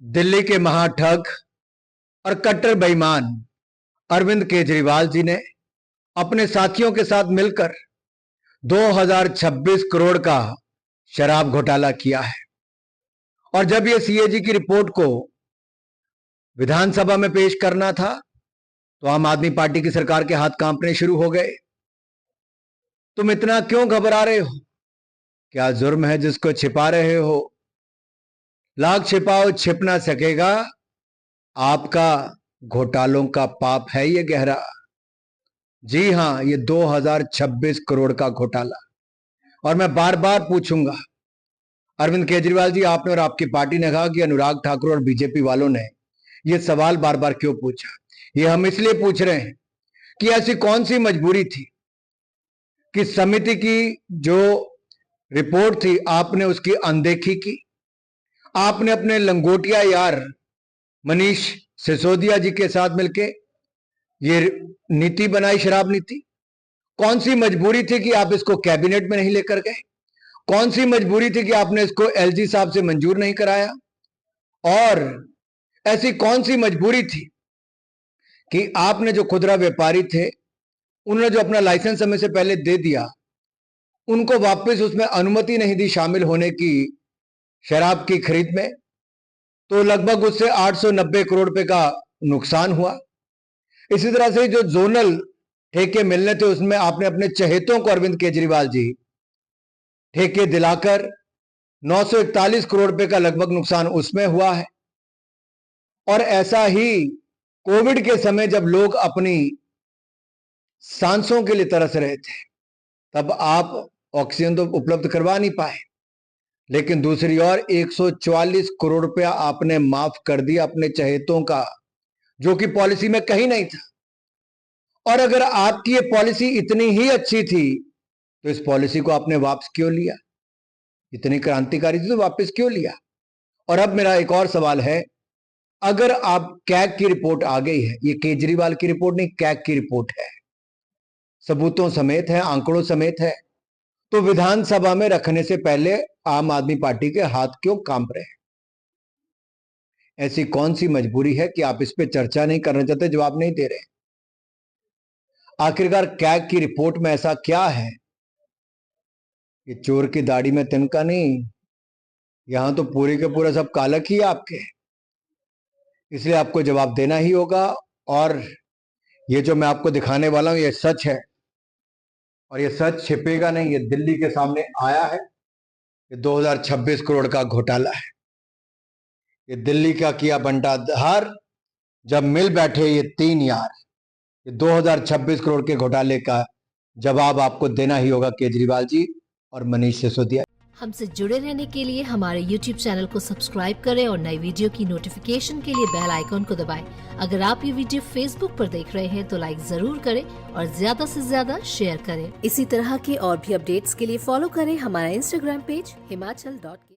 दिल्ली के महाठग और कट्टर बेईमान अरविंद केजरीवाल जी ने अपने साथियों के साथ मिलकर 2026 करोड़ का शराब घोटाला किया है। और जब यह सीएजी की रिपोर्ट को विधानसभा में पेश करना था तो आम आदमी पार्टी की सरकार के हाथ कांपने शुरू हो गए। तुम इतना क्यों घबरा रहे हो? क्या जुर्म है जिसको छिपा रहे हो? लाख छिपाओ छिप ना सकेगा, आपका घोटालों का पाप है ये गहरा। जी हां, ये 2026 करोड़ का घोटाला। और मैं बार बार पूछूंगा, अरविंद केजरीवाल जी, आपने और आपकी पार्टी ने कहा कि अनुराग ठाकुर और बीजेपी वालों ने ये सवाल बार बार क्यों पूछा? ये हम इसलिए पूछ रहे हैं कि ऐसी कौन सी मजबूरी थी कि समिति की जो रिपोर्ट थी आपने उसकी अनदेखी की। आपने अपने लंगोटिया यार मनीष सिसोदिया जी के साथ मिलकर ये नीति बनाई, शराब नीति। कौन सी मजबूरी थी कि आप इसको कैबिनेट में नहीं लेकर गए? कौन सी मजबूरी थी कि आपने इसको एलजी साहब से मंजूर नहीं कराया? और ऐसी कौन सी मजबूरी थी कि आपने जो खुदरा व्यापारी थे उन्होंने जो अपना लाइसेंस समय से पहले दे दिया, उनको वापस उसमें अनुमति नहीं दी शामिल होने की शराब की खरीद में, तो लगभग उससे 890 करोड़ रुपए का नुकसान हुआ। इसी तरह से जो जोनल ठेके मिलने थे उसमें आपने अपने चहेतों को अरविंद केजरीवाल जी ठेके दिलाकर 941 करोड़ रुपए का लगभग नुकसान उसमें हुआ है। और ऐसा ही कोविड के समय जब लोग अपनी सांसों के लिए तरस रहे थे तब आप ऑक्सीजन तो उपलब्ध करवा नहीं पाए, लेकिन दूसरी ओर 144 करोड़ रुपया आपने माफ कर दिया अपने चहेतों का, जो कि पॉलिसी में कहीं नहीं था। और अगर आपकी ये पॉलिसी इतनी ही अच्छी थी तो इस पॉलिसी को आपने वापस क्यों लिया? इतनी क्रांतिकारी थी तो वापस क्यों लिया? और अब मेरा एक और सवाल है, अगर आप कैग की रिपोर्ट आ गई है, ये केजरीवाल की रिपोर्ट नहीं, कैग की रिपोर्ट है, सबूतों समेत है, आंकड़ों समेत है, तो विधानसभा में रखने से पहले आम आदमी पार्टी के हाथ क्यों कांप रहे हैं? ऐसी कौन सी मजबूरी है कि आप इस पे चर्चा नहीं करना चाहते, जवाब नहीं दे रहे? आखिरकार कैग की रिपोर्ट में ऐसा क्या है कि चोर की दाढ़ी में तिनका नहीं, यहां तो पूरे के पूरा सब कालक ही है आपके, इसलिए आपको जवाब देना ही होगा। और ये जो मैं आपको दिखाने वाला हूं ये सच है और ये सच छिपेगा नहीं, ये दिल्ली के सामने आया है। ये 2026 करोड़ का घोटाला है। ये दिल्ली का किया बंटाधार जब मिल बैठे ये तीन यार, ये 2026 करोड़ के घोटाले का जवाब आपको देना ही होगा केजरीवाल जी और मनीष सिसोदिया। हमसे जुड़े रहने के लिए हमारे YouTube चैनल को सब्सक्राइब करें और नई वीडियो की नोटिफिकेशन के लिए बेल आइकॉन को दबाएं। अगर आप ये वीडियो Facebook पर देख रहे हैं तो लाइक जरूर करें और ज्यादा से ज्यादा शेयर करें। इसी तरह के और भी अपडेट्स के लिए फॉलो करें हमारा Instagram पेज himachal.ke।